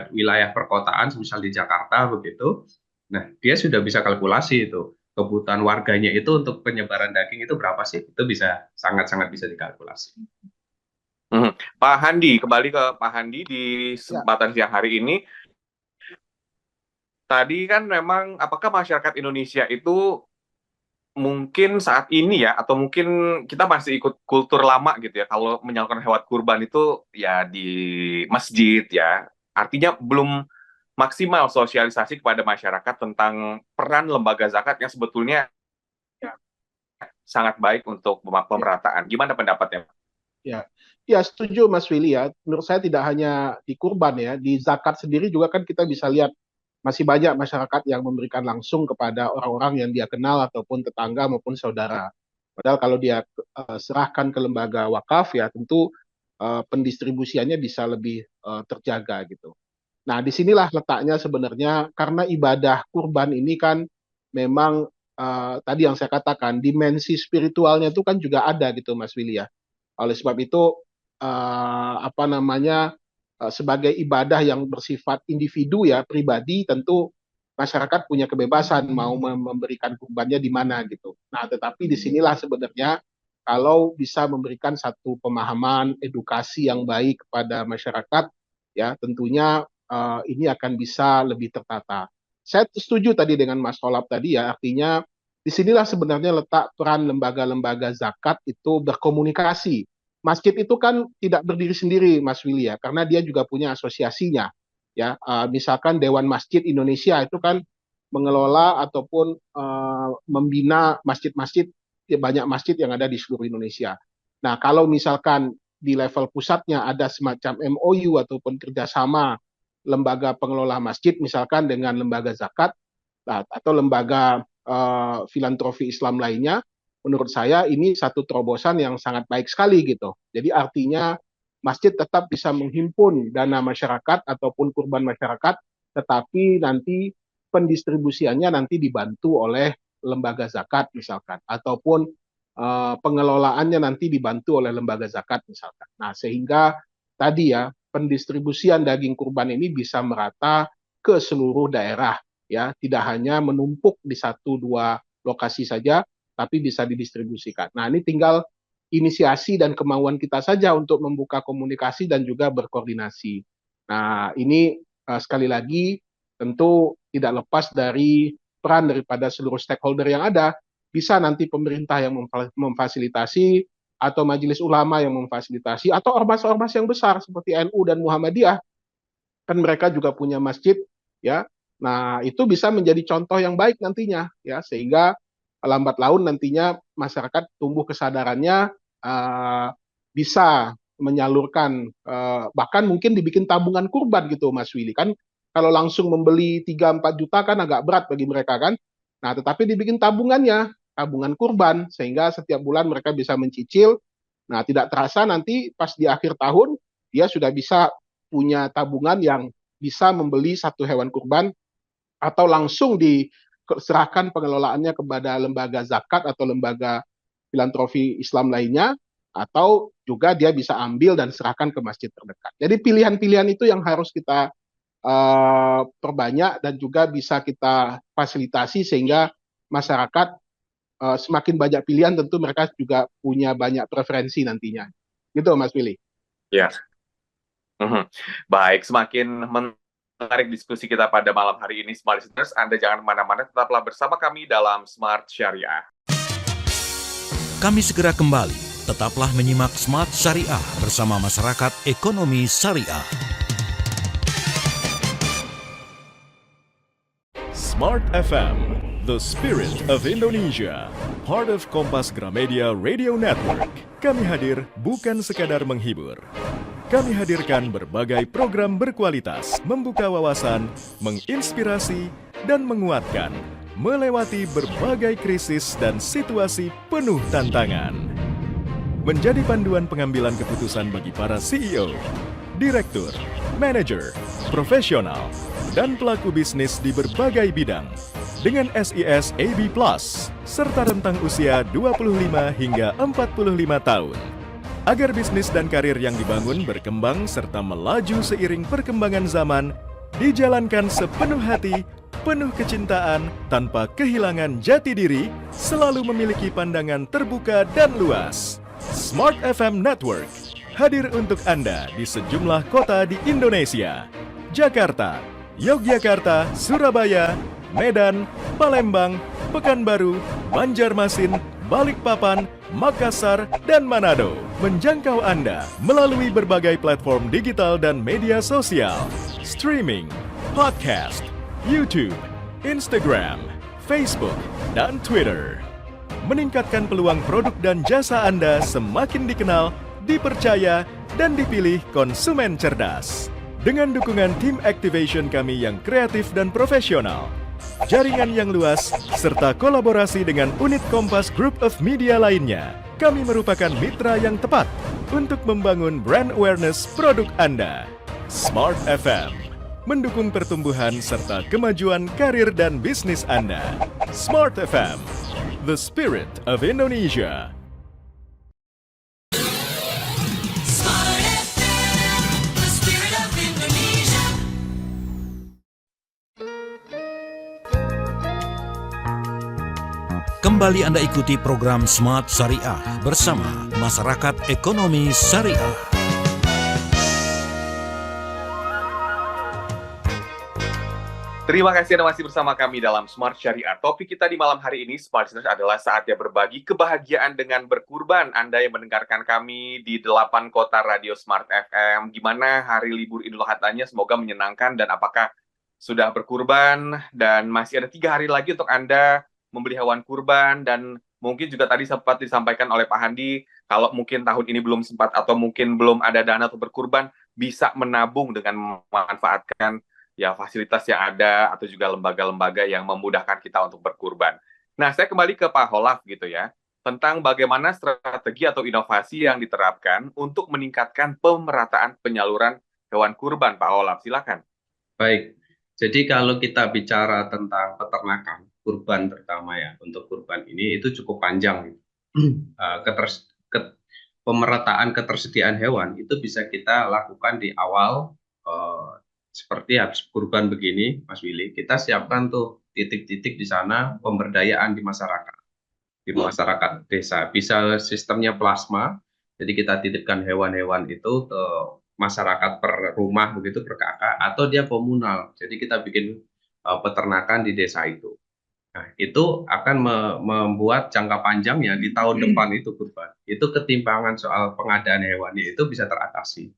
wilayah perkotaan, misal di Jakarta begitu. Nah, dia sudah bisa kalkulasi itu kebutuhan warganya itu untuk penyebaran daging itu berapa sih? Itu bisa sangat-sangat bisa dikalkulasi. Pak Handi, kembali ke Pak Handi di kesempatan siang hari ini. Tadi kan memang apakah masyarakat Indonesia itu mungkin saat ini ya, atau mungkin kita masih ikut kultur lama gitu ya, kalau menyalurkan hewan kurban itu ya di masjid ya, artinya belum maksimal sosialisasi kepada masyarakat tentang peran lembaga zakat yang sebetulnya sangat baik untuk pemerataan. Gimana pendapatnya? Ya, setuju Mas Willy ya. Menurut saya tidak hanya di kurban ya, di zakat sendiri juga kan kita bisa lihat masih banyak masyarakat yang memberikan langsung kepada orang-orang yang dia kenal ataupun tetangga maupun saudara. Padahal kalau dia serahkan ke lembaga wakaf ya tentu pendistribusiannya bisa lebih terjaga gitu. Nah, disinilah letaknya sebenarnya karena ibadah kurban ini kan memang tadi yang saya katakan dimensi spiritualnya itu kan juga ada gitu Mas Willy ya. Oleh sebab itu sebagai ibadah yang bersifat individu ya pribadi tentu masyarakat punya kebebasan mau memberikan kurbannya di mana gitu. Nah, tetapi disinilah sebenarnya kalau bisa memberikan satu pemahaman edukasi yang baik kepada masyarakat ya tentunya ini akan bisa lebih tertata. Saya setuju tadi dengan Mas Holap tadi ya, artinya disinilah sebenarnya letak peran lembaga-lembaga zakat itu berkomunikasi. Masjid itu kan tidak berdiri sendiri, Mas Willy ya, karena dia juga punya asosiasinya. Ya, misalkan Dewan Masjid Indonesia itu kan mengelola ataupun membina masjid-masjid, ya, banyak masjid yang ada di seluruh Indonesia. Nah, kalau misalkan di level pusatnya ada semacam MOU ataupun kerjasama lembaga pengelola masjid, misalkan dengan lembaga zakat atau lembaga filantropi Islam lainnya, menurut saya ini satu terobosan yang sangat baik sekali gitu. Jadi artinya masjid tetap bisa menghimpun dana masyarakat ataupun kurban masyarakat, tetapi nanti pendistribusiannya nanti dibantu oleh lembaga zakat misalkan, ataupun pengelolaannya nanti dibantu oleh lembaga zakat misalkan. Nah, sehingga tadi ya pendistribusian daging kurban ini bisa merata ke seluruh daerah ya, tidak hanya menumpuk di 1-2 lokasi saja, tapi bisa didistribusikan. Nah, ini tinggal inisiasi dan kemauan kita saja untuk membuka komunikasi dan juga berkoordinasi. Nah, ini sekali lagi tentu tidak lepas dari peran daripada seluruh stakeholder yang ada. Bisa nanti pemerintah yang memfasilitasi, atau majelis ulama yang memfasilitasi, atau ormas-ormas yang besar seperti NU dan Muhammadiyah, kan mereka juga punya masjid ya. Nah, itu bisa menjadi contoh yang baik nantinya ya, sehingga lambat laun nantinya masyarakat tumbuh kesadarannya, bisa menyalurkan, bahkan mungkin dibikin tabungan kurban gitu Mas Willy, kan kalau langsung membeli 3-4 juta kan agak berat bagi mereka kan. Nah, tetapi dibikin tabungannya, tabungan kurban, sehingga setiap bulan mereka bisa mencicil. Nah, tidak terasa nanti pas di akhir tahun dia sudah bisa punya tabungan yang bisa membeli 1 hewan kurban, atau langsung diserahkan pengelolaannya kepada lembaga zakat atau lembaga filantropi Islam lainnya, atau juga dia bisa ambil dan serahkan ke masjid terdekat. Jadi pilihan-pilihan itu yang harus kita perbanyak dan juga bisa kita fasilitasi, sehingga masyarakat semakin banyak pilihan, tentu mereka juga punya banyak preferensi nantinya. Gitu Mas Willy. Ya. Baik, semakin menarik diskusi kita pada malam hari ini, Smart Listeners. Anda jangan kemana-mana, tetaplah bersama kami dalam Smart Syariah. Kami segera kembali. Tetaplah menyimak Smart Syariah bersama Masyarakat Ekonomi Syariah. Smart FM, the spirit of Indonesia. Part of Kompas Gramedia Radio Network. Kami hadir bukan sekadar menghibur. Kami hadirkan berbagai program berkualitas, membuka wawasan, menginspirasi, dan menguatkan, melewati berbagai krisis dan situasi penuh tantangan. Menjadi panduan pengambilan keputusan bagi para CEO, direktur, manajer, profesional, dan pelaku bisnis di berbagai bidang dengan SIS AB+, serta rentang usia 25 hingga 45 tahun. Agar bisnis dan karir yang dibangun berkembang serta melaju seiring perkembangan zaman, dijalankan sepenuh hati, penuh kecintaan, tanpa kehilangan jati diri, selalu memiliki pandangan terbuka dan luas. Smart FM Network hadir untuk Anda di sejumlah kota di Indonesia. Jakarta, Yogyakarta, Surabaya, Medan, Palembang, Pekanbaru, Banjarmasin, Balikpapan, Makassar, dan Manado. Menjangkau Anda melalui berbagai platform digital dan media sosial, streaming, podcast, YouTube, Instagram, Facebook, dan Twitter. Meningkatkan peluang produk dan jasa Anda semakin dikenal, dipercaya, dan dipilih konsumen cerdas. Dengan dukungan tim activation kami yang kreatif dan profesional, jaringan yang luas, serta kolaborasi dengan unit Kompas Group of Media lainnya, kami merupakan mitra yang tepat untuk membangun brand awareness produk Anda. Smart FM mendukung pertumbuhan serta kemajuan karir dan bisnis Anda. Smart FM, the spirit of Indonesia. Smart FM, the spirit of Indonesia. Kembali Anda ikuti program Smart Syariah bersama Masyarakat Ekonomi Syariah. Terima kasih Anda masih bersama kami dalam Smart Syariah. Topik kita di malam hari ini, Smart Listeners, adalah saatnya berbagi kebahagiaan dengan berkurban. Anda yang mendengarkan kami di 8 kota radio Smart FM, gimana hari libur Idul Adha-nya? Semoga menyenangkan, dan apakah sudah berkurban? Dan masih ada 3 hari lagi untuk Anda membeli hewan kurban, dan mungkin juga tadi sempat disampaikan oleh Pak Handi, kalau mungkin tahun ini belum sempat atau mungkin belum ada dana untuk berkurban, bisa menabung dengan memanfaatkan ya fasilitas yang ada atau juga lembaga-lembaga yang memudahkan kita untuk berkurban. Nah, saya kembali ke Pak Holaf gitu ya, tentang bagaimana strategi atau inovasi yang diterapkan untuk meningkatkan pemerataan penyaluran hewan kurban, Pak Holaf. Silakan. Baik, Jadi kalau kita bicara tentang peternakan, kurban terutama ya, untuk kurban ini itu cukup panjang. Eh, keters- ket- Pemerataan ketersediaan hewan itu bisa kita lakukan di awal, eh, seperti habis kurban begini, Mas Willy, kita siapkan tuh titik-titik di sana pemberdayaan di masyarakat desa. Bisa sistemnya plasma, jadi kita titipkan hewan-hewan itu ke masyarakat per rumah begitu per kakak, atau dia komunal. Jadi kita bikin peternakan di desa itu. Nah, itu akan membuat jangka panjangnya di tahun depan itu kurban. Itu ketimpangan soal pengadaan hewannya itu bisa teratasi.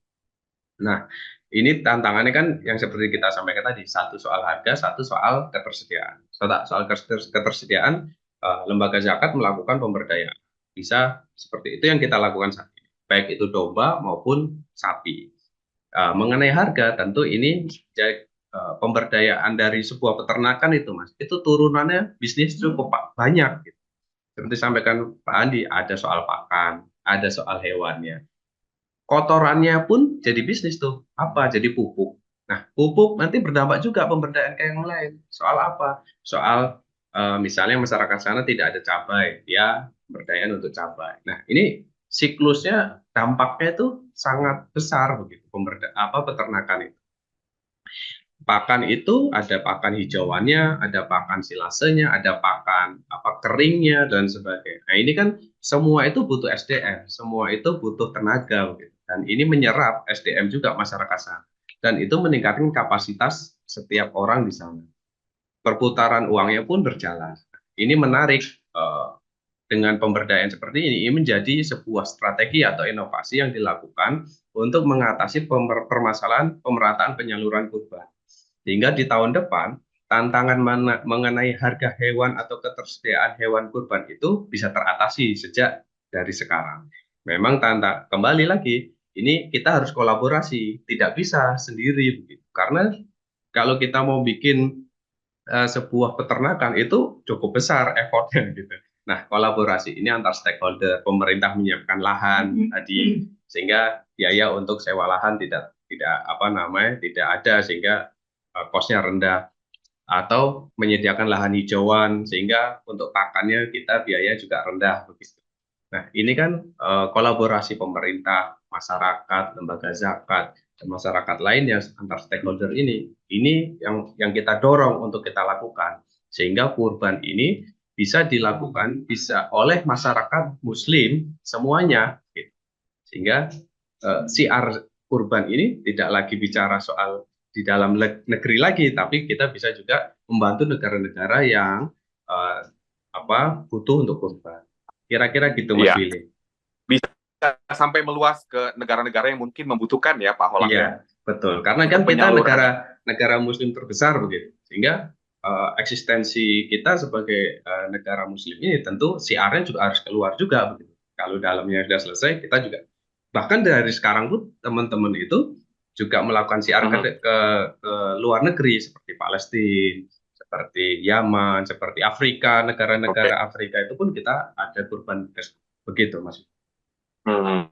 Nah, ini tantangannya kan yang seperti kita sampaikan tadi, satu soal harga, satu soal ketersediaan. Soal ketersediaan, lembaga zakat melakukan pemberdayaan. Bisa seperti itu yang kita lakukan saat ini, baik itu domba maupun sapi. Mengenai harga, tentu ini pemberdayaan dari sebuah peternakan itu, Mas. Itu turunannya bisnis cukup banyak. Gitu. Seperti sampaikan Pak Andi, ada soal pakan, ada soal hewannya. Kotorannya pun jadi bisnis tuh. Apa? Jadi pupuk. Nah, pupuk nanti berdampak juga pemberdayaan ke yang lain. Soal apa? Soal misalnya masyarakat sana tidak ada cabai, dia pemberdayaan untuk cabai. Nah, ini siklusnya dampaknya itu sangat besar begitu peternakan itu. Pakan itu ada pakan hijauannya, ada pakan silasenya, ada pakan keringnya dan sebagainya. Nah, ini kan semua itu butuh SDM, semua itu butuh tenaga gitu. Dan ini menyerap SDM juga masyarakat sana. Dan itu meningkatkan kapasitas setiap orang di sana. Perputaran uangnya pun berjalan. Ini menarik, dengan pemberdayaan seperti ini menjadi sebuah strategi atau inovasi yang dilakukan untuk mengatasi permasalahan pemerataan penyaluran kurban. Sehingga di tahun depan, tantangan mengenai harga hewan atau ketersediaan hewan kurban itu bisa teratasi sejak dari sekarang. Memang kembali lagi, ini kita harus kolaborasi, tidak bisa sendiri begitu. Karena kalau kita mau bikin sebuah peternakan itu cukup besar effortnya gitu. Nah, kolaborasi ini antar stakeholder, pemerintah menyiapkan lahan tadi, sehingga biaya untuk sewa lahan tidak ada, sehingga cost-nya rendah, atau menyediakan lahan hijauan sehingga untuk pakannya kita biaya juga rendah begitu. Nah, ini kan kolaborasi pemerintah, masyarakat, lembaga zakat, dan masyarakat lainnya antar stakeholder ini yang kita dorong untuk kita lakukan sehingga kurban ini bisa dilakukan oleh masyarakat Muslim semuanya, gitu. Sehingga siar kurban ini tidak lagi bicara soal di dalam negeri lagi, tapi kita bisa juga membantu negara-negara yang butuh untuk kurban. Kira-kira gitu, Mas Iya. Willy. Bisa sampai meluas ke negara-negara yang mungkin membutuhkan ya, Pak Holak. Iya, betul. Karena kan Untuk kita penyaluran. negara Muslim terbesar begitu, sehingga eksistensi kita sebagai negara Muslim ini tentu siarnya juga harus keluar juga begitu. Kalau dalamnya sudah selesai, kita juga bahkan dari sekarang pun teman-teman itu juga melakukan siar ke luar negeri seperti Palestina, seperti Yaman, seperti Afrika, negara-negara Afrika itu pun kita ada kurban begitu, Mas. Hmm.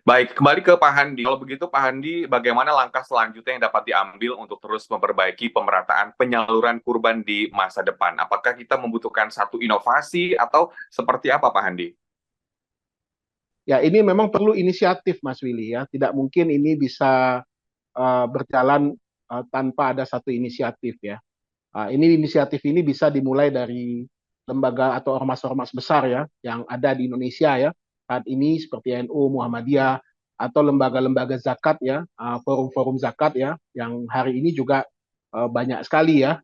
Baik, kembali ke Pak Handi. Kalau begitu, Pak Handi, bagaimana langkah selanjutnya yang dapat diambil untuk terus memperbaiki pemerataan penyaluran kurban di masa depan? Apakah kita membutuhkan satu inovasi atau seperti apa, Pak Handi? Ya, ini memang perlu inisiatif, Mas Willy ya. Tidak mungkin ini bisa berjalan tanpa ada satu inisiatif ya. Inisiatif ini bisa dimulai dari lembaga atau ormas-ormas besar ya yang ada di Indonesia ya saat ini seperti NU, Muhammadiyah atau lembaga-lembaga zakat ya, forum-forum zakat ya yang hari ini juga banyak sekali ya,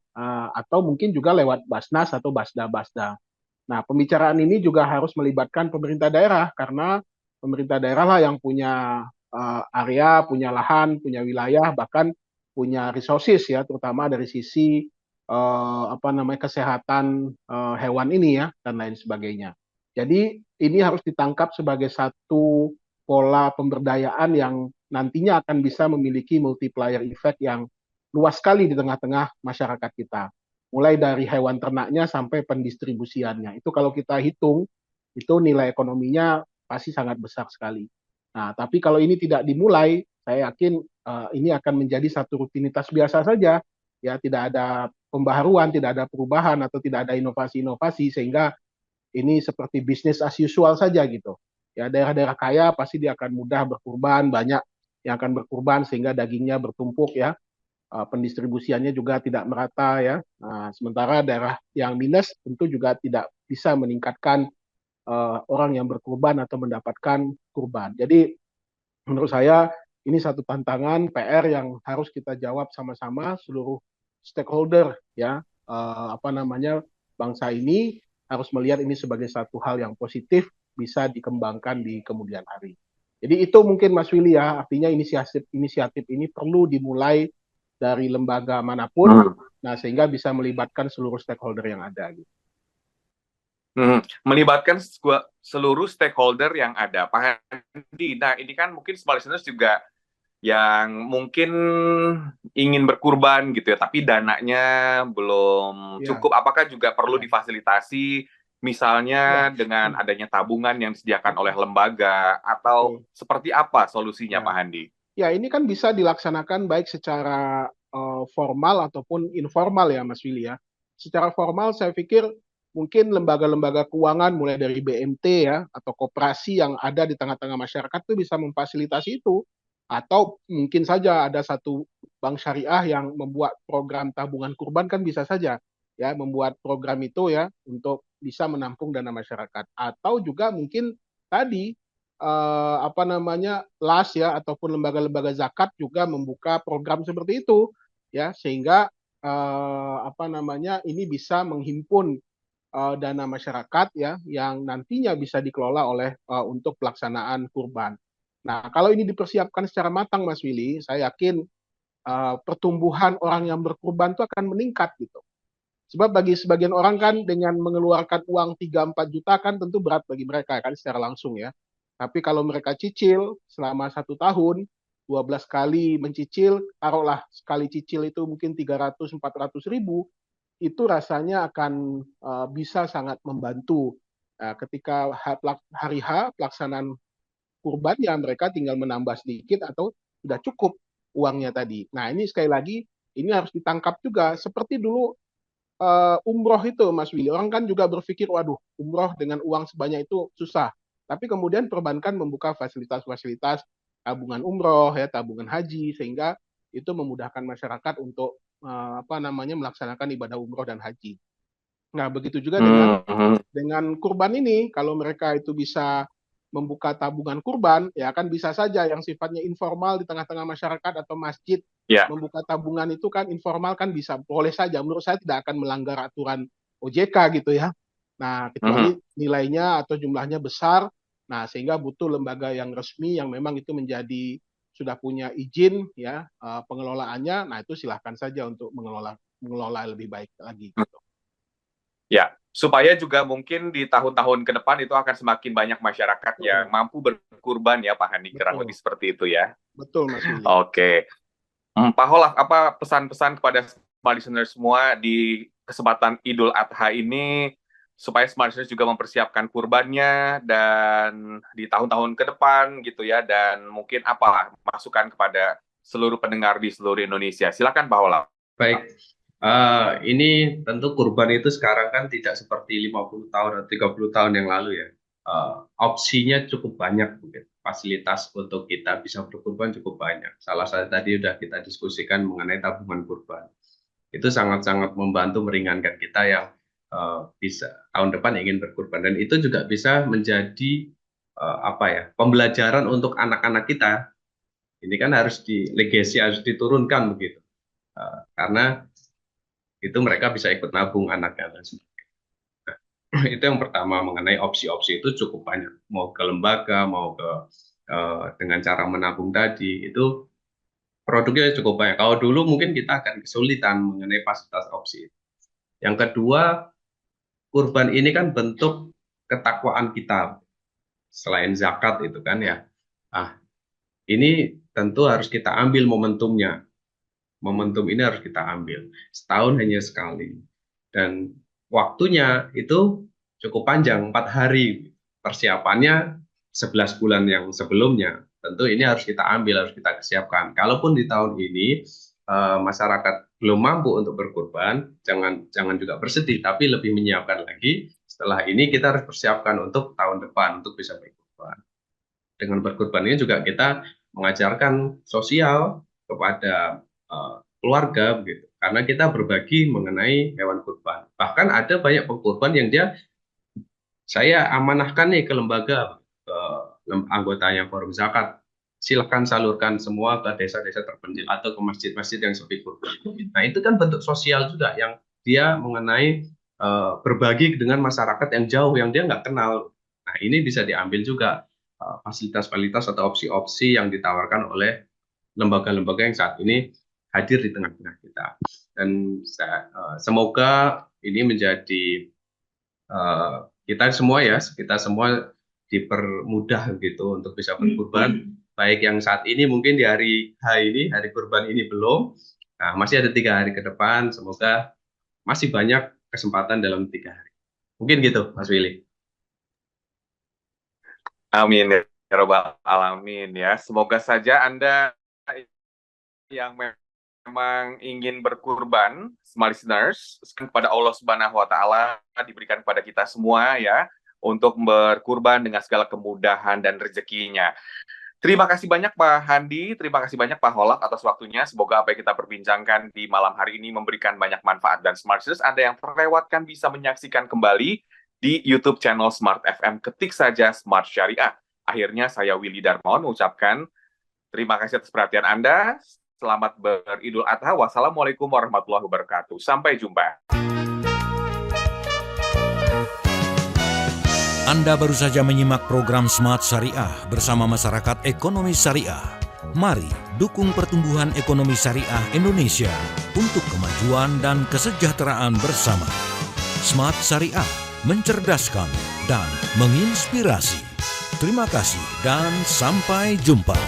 atau mungkin juga lewat Basnas atau Basda-Basda. Nah, pembicaraan ini juga harus melibatkan pemerintah daerah karena pemerintah daerah lah yang punya area, punya lahan, punya wilayah, bahkan punya resources ya, terutama dari sisi kesehatan hewan ini ya dan lain sebagainya. Jadi ini harus ditangkap sebagai satu pola pemberdayaan yang nantinya akan bisa memiliki multiplier effect yang luas sekali di tengah-tengah masyarakat kita. Mulai dari hewan ternaknya sampai pendistribusiannya. Itu kalau kita hitung, itu nilai ekonominya pasti sangat besar sekali. Nah, tapi kalau ini tidak dimulai, saya yakin ini akan menjadi satu rutinitas biasa saja, ya tidak ada pembaharuan, tidak ada perubahan atau tidak ada inovasi-inovasi sehingga ini seperti bisnis as usual saja gitu. Ya daerah-daerah kaya pasti dia akan mudah berkurban, banyak yang akan berkurban sehingga dagingnya bertumpuk ya. Pendistribusiannya juga tidak merata ya. Nah, sementara daerah yang minus tentu juga tidak bisa meningkatkan orang yang berkurban atau mendapatkan kurban. Jadi menurut saya ini satu tantangan PR yang harus kita jawab sama-sama seluruh stakeholder ya bangsa ini harus melihat ini sebagai satu hal yang positif bisa dikembangkan di kemudian hari. Jadi itu mungkin Mas Willy ya, artinya inisiatif ini perlu dimulai dari lembaga manapun, nah sehingga bisa melibatkan seluruh stakeholder yang ada. Gitu. Melibatkan seluruh stakeholder yang ada, Pak Handi. Nah, ini kan mungkin smart listeners juga yang mungkin ingin berkurban gitu ya, tapi dananya belum cukup. Apakah juga perlu difasilitasi, misalnya dengan adanya tabungan yang disediakan oleh lembaga, atau seperti apa solusinya, Pak Handi? Ya, ini kan bisa dilaksanakan baik secara formal ataupun informal ya, Mas Willy ya. Secara formal saya pikir mungkin lembaga-lembaga keuangan mulai dari BMT ya atau koperasi yang ada di tengah-tengah masyarakat itu bisa memfasilitasi itu, atau mungkin saja ada satu bank syariah yang membuat program tabungan kurban kan bisa saja ya membuat program itu ya untuk bisa menampung dana masyarakat, atau juga mungkin tadi LAS ya ataupun lembaga-lembaga zakat juga membuka program seperti itu ya sehingga ini bisa menghimpun dana masyarakat ya yang nantinya bisa dikelola oleh untuk pelaksanaan kurban. Nah, kalau ini dipersiapkan secara matang Mas Willy, saya yakin pertumbuhan orang yang berkurban itu akan meningkat gitu. Sebab bagi sebagian orang kan dengan mengeluarkan uang 3-4 juta kan tentu berat bagi mereka kan secara langsung ya. Tapi kalau mereka cicil selama 1 tahun, 12 kali mencicil, taruhlah sekali cicil itu mungkin 300-400 ribu, itu rasanya akan bisa sangat membantu ketika hari H pelaksanaan kurbannya mereka tinggal menambah sedikit atau sudah cukup uangnya tadi. Nah ini sekali lagi ini harus ditangkap juga seperti dulu umroh itu Mas Willy. Orang kan juga berpikir waduh umroh dengan uang sebanyak itu susah. Tapi kemudian perbankan membuka fasilitas-fasilitas tabungan umroh ya tabungan haji sehingga itu memudahkan masyarakat untuk melaksanakan ibadah umroh dan haji. Nah, begitu juga dengan kurban ini, kalau mereka itu bisa membuka tabungan kurban, ya kan bisa saja yang sifatnya informal di tengah-tengah masyarakat atau masjid membuka tabungan itu kan informal kan bisa, boleh saja. Menurut saya tidak akan melanggar aturan OJK gitu ya. Nah, kecuali nilainya atau jumlahnya besar, nah sehingga butuh lembaga yang resmi yang memang itu menjadi sudah punya izin ya pengelolaannya, nah itu silahkan saja untuk mengelola lebih baik lagi. Gitu. Ya, supaya juga mungkin di tahun-tahun ke depan itu akan semakin banyak masyarakat yang mampu berkurban ya Pak Handi, kurang lebih seperti itu ya. Betul Mas Willy. Oke. Pak Holaf, apa pesan-pesan kepada smart listeners semua di kesempatan Idul Adha ini supaya smart listeners juga mempersiapkan kurbannya dan di tahun-tahun ke depan gitu ya, dan mungkin apa masukan kepada seluruh pendengar di seluruh Indonesia. Silakan Pak Holaf. Baik, ini tentu kurban itu sekarang kan tidak seperti 50 tahun atau 30 tahun yang lalu ya. Opsinya cukup banyak mungkin. Fasilitas untuk kita bisa berkurban cukup banyak. Salah satu tadi sudah kita diskusikan mengenai tabungan kurban. Itu sangat-sangat membantu meringankan kita yang bisa tahun depan ingin berkurban, dan itu juga bisa menjadi pembelajaran untuk anak-anak kita. Ini kan harus legasi harus diturunkan begitu, karena itu mereka bisa ikut nabung anaknya dan sebagainya. Nah, itu yang pertama mengenai opsi-opsi itu cukup banyak, mau ke lembaga mau ke dengan cara menabung tadi itu produknya cukup banyak. Kalau dulu mungkin kita akan kesulitan mengenai fasilitas opsi. Yang kedua, kurban ini kan bentuk ketakwaan kita selain zakat itu kan ya. Ini tentu harus kita ambil momentumnya. Momentum ini harus kita ambil. Setahun hanya sekali. Dan waktunya itu cukup panjang, 4 hari. Persiapannya 11 bulan yang sebelumnya. tentu ini harus kita ambil, harus kita siapkan. Kalaupun di tahun ini masyarakat belum mampu untuk berkurban, jangan juga bersedih, tapi lebih menyiapkan lagi. Setelah ini kita harus persiapkan untuk tahun depan untuk bisa berkurban. Dengan berkurban ini juga kita mengajarkan sosial kepada keluarga begitu, karena kita berbagi mengenai hewan kurban. Bahkan ada banyak pengkurban yang saya amanahkan nih ke lembaga, ke anggotanya Forum Zakat, silakan salurkan semua ke desa-desa terpencil atau ke masjid-masjid yang sepi kurban. Nah itu kan bentuk sosial juga yang dia mengenai berbagi dengan masyarakat yang jauh, yang dia nggak kenal. Nah ini bisa diambil juga fasilitas-fasilitas atau opsi-opsi yang ditawarkan oleh lembaga-lembaga yang saat ini hadir di tengah-tengah kita. Dan semoga ini menjadi kita semua dipermudah gitu untuk bisa berkurban. Baik yang saat ini mungkin di hari kurban ini belum. Nah, masih ada 3 hari ke depan. Semoga masih banyak kesempatan dalam 3 hari. Mungkin gitu, Mas Willy. Amin ya Rabbal Alamin ya. Semoga saja Anda yang memang ingin berkurban, smart listeners, kepada Allah Subhanahu wa taala diberikan kepada kita semua ya untuk berkurban dengan segala kemudahan dan rezekinya. Terima kasih banyak Pak Handi, terima kasih banyak Pak Holak atas waktunya. Semoga apa yang kita perbincangkan di malam hari ini memberikan banyak manfaat, dan smart listeners Anda yang terlewatkan bisa menyaksikan kembali di YouTube channel Smart FM. Ketik saja Smart Syariah. Akhirnya saya Willy Darmawan mengucapkan terima kasih atas perhatian Anda. Selamat beridul adha. Wassalamualaikum warahmatullahi wabarakatuh. Sampai jumpa. Anda baru saja menyimak program Smart Syariah bersama Masyarakat Ekonomi Syariah. Mari dukung pertumbuhan ekonomi syariah Indonesia untuk kemajuan dan kesejahteraan bersama. Smart Syariah, mencerdaskan dan menginspirasi. Terima kasih dan sampai jumpa.